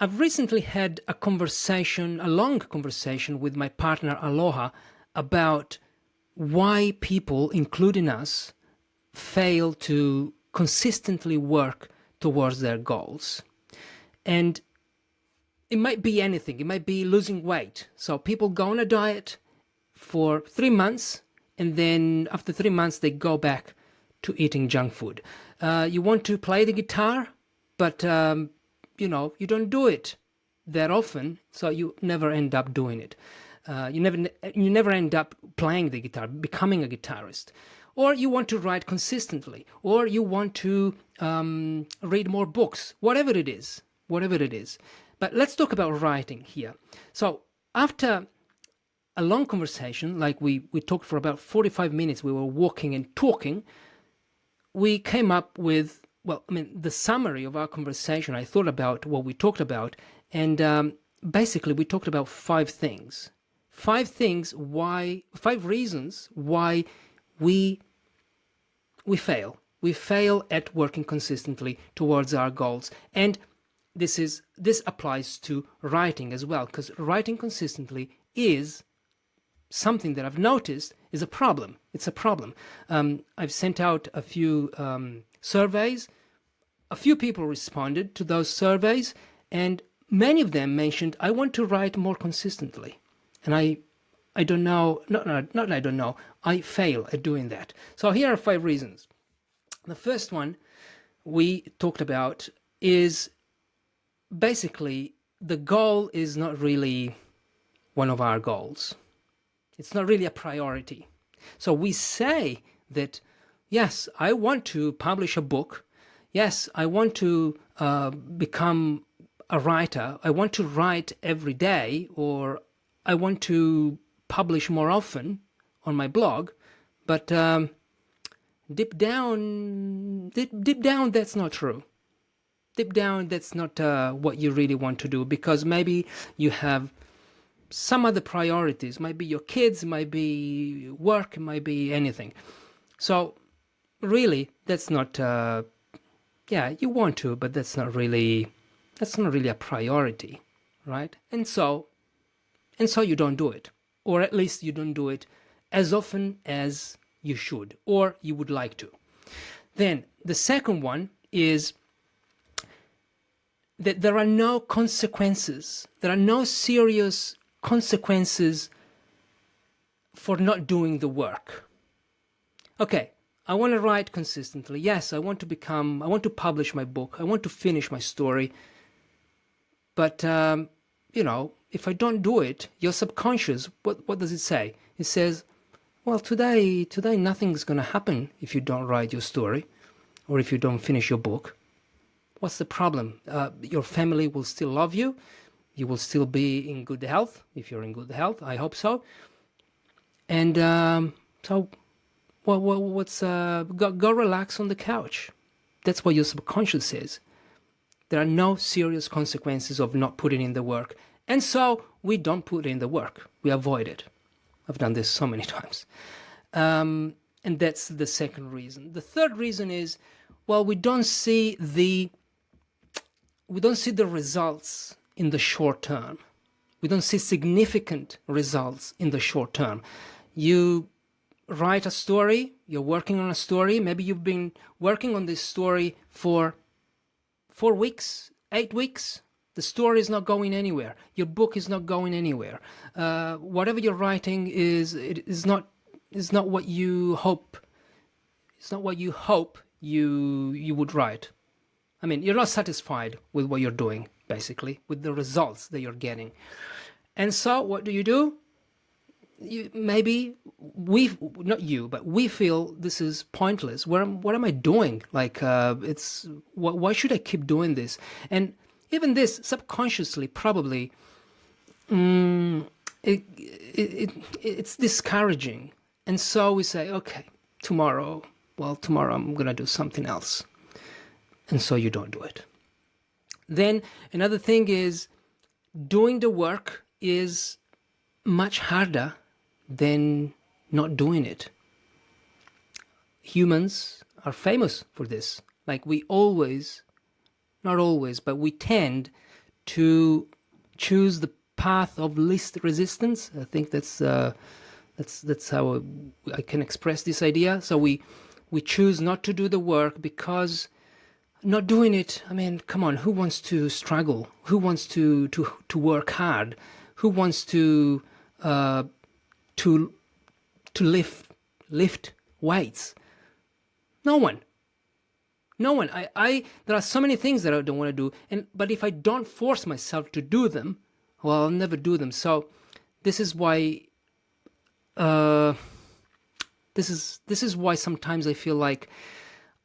I've recently had a long conversation with my partner Aloha about why people, including us, fail to consistently work towards their goals. And it might be anything. It might be losing weight. So people go on a diet for 3 months, and then after 3 months, they go back to eating junk food. You want to play the guitar, but you don't do it that often, so you never end up doing it. You never end up playing the guitar, becoming a guitarist. Or you want to write consistently, or you want to read more books, whatever it is. But let's talk about writing here. So after a long conversation, like we talked for about 45 minutes, we were walking and talking, we came up with, the summary of our conversation. I thought about what we talked about, and basically we talked about five things. Five reasons why we fail. We fail at working consistently towards our goals. And this applies to writing as well, because writing consistently is something that I've noticed is a problem. It's a problem. I've sent out a few surveys. A few people responded to those surveys, and many of them mentioned, I want to write more consistently. And I don't know, not I don't know, I fail at doing that. So here are five reasons. The first one we talked about is basically the goal is not really one of our goals. It's not really a priority. So we say that, yes, I want to publish a book. Yes, I want to become a writer. I want to write every day, or I want to publish more often on my blog. But deep down, that's not true. Deep down, that's not what you really want to do, because maybe you have some other priorities. Might be your kids, might be work, might be anything. So really, that's not, you want to, but that's not really a priority, right? And so you don't do it, or at least you don't do it as often as you should, or you would like to. Then the second one is that there are no consequences. There are no serious consequences for not doing the work. Okay, I want to write consistently. Yes, I want to publish my book. I want to finish my story. But, if I don't do it, your subconscious, what does it say? It says, well, today nothing's going to happen if you don't write your story, or if you don't finish your book. What's the problem? Your family will still love you. You will still be in good health, if you're in good health. I hope so. And so, go relax on the couch. That's what your subconscious says. There are no serious consequences of not putting in the work. And so we don't put in the work. We avoid it. I've done this so many times. And that's the second reason. The third reason is, we don't see the results in the short term. We don't see significant results in the short term. You write a story, you're working on a story, maybe you've been working on this story for 4 weeks, 8 weeks, the story is not going anywhere. Your book is not going anywhere. Whatever you're writing is not what you hope. It's not what you hope you would write. I mean, you're not satisfied with what you're doing, basically, with the results that you're getting. And so what do? We feel this is pointless. What am I doing? Why should I keep doing this? And even this, subconsciously, probably, it's discouraging. And so we say, okay, tomorrow I'm going to do something else. And so you don't do it. Then another thing is, doing the work is much harder than not doing it. Humans are famous for this. Like we always, not always, but we tend to choose the path of least resistance. I think that's how I can express this idea. So we choose not to do the work because not doing it, I mean, come on, who wants to struggle? Who wants to work hard? Who wants to to lift weights? No one. No one. I there are so many things that I don't want to do, but if I don't force myself to do them, well, I'll never do them. So this is why this is why sometimes I feel like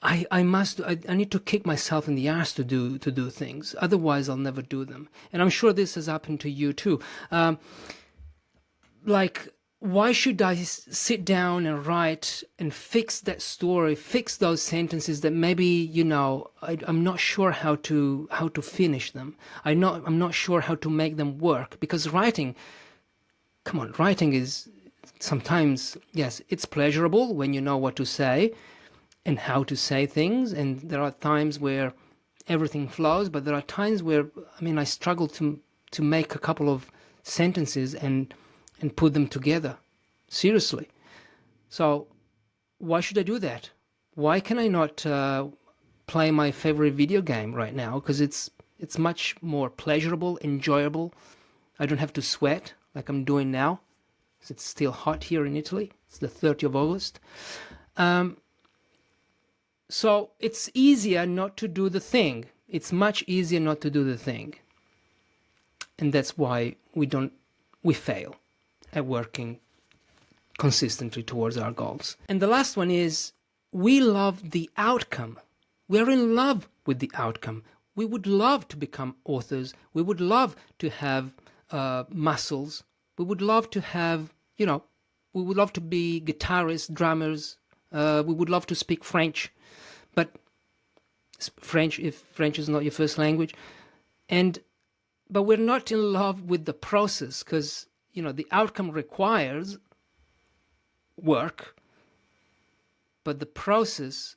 I need to kick myself in the ass to do things. Otherwise, I'll never do them. And I'm sure this has happened to you too. Like, why should I sit down and write and fix that story, fix those sentences that maybe, I'm not sure how to finish them. I'm not sure how to make them work, because writing is sometimes, yes, it's pleasurable when you know what to say and how to say things, and there are times where everything flows, but there are times where, I struggle to make a couple of sentences and put them together. Seriously. So why should I do that? Why can I not play my favorite video game right now? Because it's much more pleasurable, enjoyable. I don't have to sweat like I'm doing now. It's still hot here in Italy. It's the 30th of August. So it's easier not to do the thing. It's much easier not to do the thing. And that's why we fail at working consistently towards our goals. And the last one is, we love the outcome. We're in love with the outcome. We would love to become authors. We would love to have muscles. We would love to have, we would love to be guitarists, drummers. We would love to speak French. But French, if French is not your first language. But we're not in love with the process, because, the outcome requires work, but the process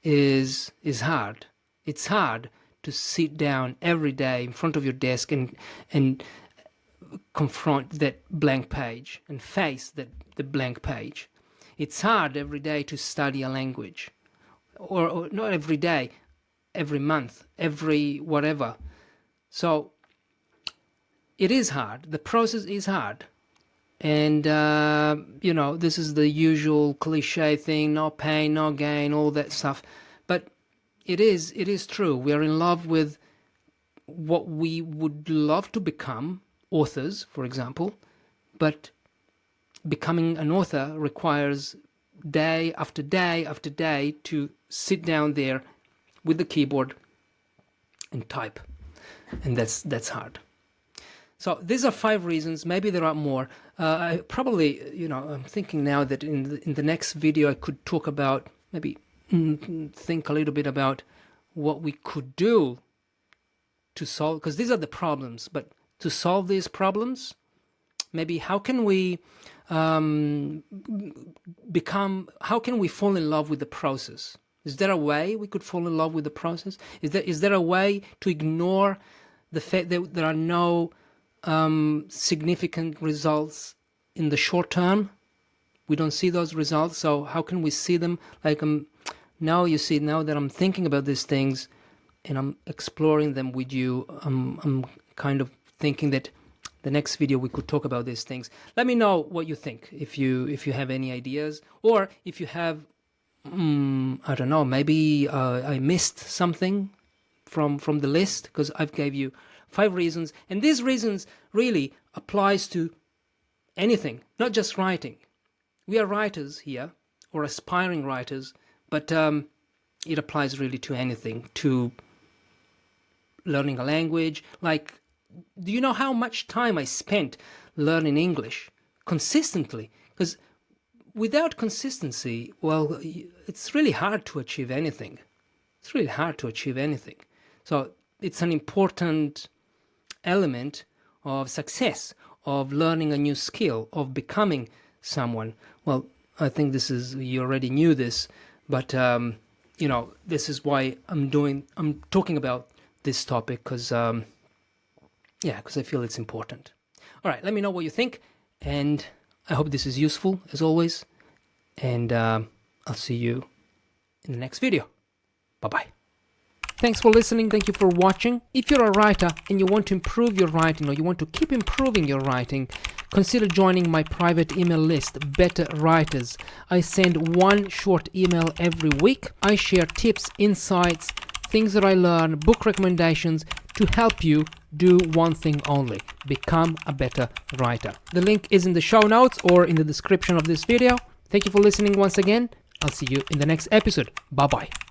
is hard. It's hard to sit down every day in front of your desk and confront that blank page and face the blank page. It's hard every day to study a language, or not every day, every month, every whatever. So it is hard. The process is hard. And, this is the usual cliche thing, no pain, no gain, all that stuff. But it is true. We are in love with what we would love to become, authors, for example. But becoming an author requires day after day after day to sit down there with the keyboard and type. And that's hard. So these are 5 reasons. Maybe there are more. I probably, I'm thinking now that in the next video I could talk about, maybe think a little bit about what we could do to solve, because these are the problems. But to solve these problems, maybe how can we how can we fall in love with the process? Is there a way we could fall in love with the process? Is there a way to ignore the fact that there are no significant results in the short term? We don't see those results, so how can we see them? Like now that I'm thinking about these things and I'm exploring them with you, I'm kind of thinking that the next video we could talk about these things. Let me know what you think, if you have any ideas, or if you have I don't know, maybe I missed something from the list, because I've gave you 5 reasons, and these reasons really applies to anything, not just writing. We are writers here, or aspiring writers, but it applies really to anything, to learning a language. Like, do you know how much time I spent learning English consistently? Because without consistency, well, it's really hard to achieve anything. It's really hard to achieve anything. So it's an important element of success, of learning a new skill, of becoming someone. Well, I think you already knew this, but this is why I'm talking about this topic, because Yeah, because I feel it's important. All right, let me know what you think, and I hope this is useful as always. And I'll see you in the next video. Bye-bye. Thanks for listening. Thank you for watching. If you're a writer and you want to improve your writing, or you want to keep improving your writing, consider joining my private email list, Better Writers. I send one short email every week. I share tips, insights, things that I learn, book recommendations to help you do one thing only: become a better writer. The link is in the show notes or in the description of this video. Thank you for listening once again. I'll see you in the next episode. Bye-bye.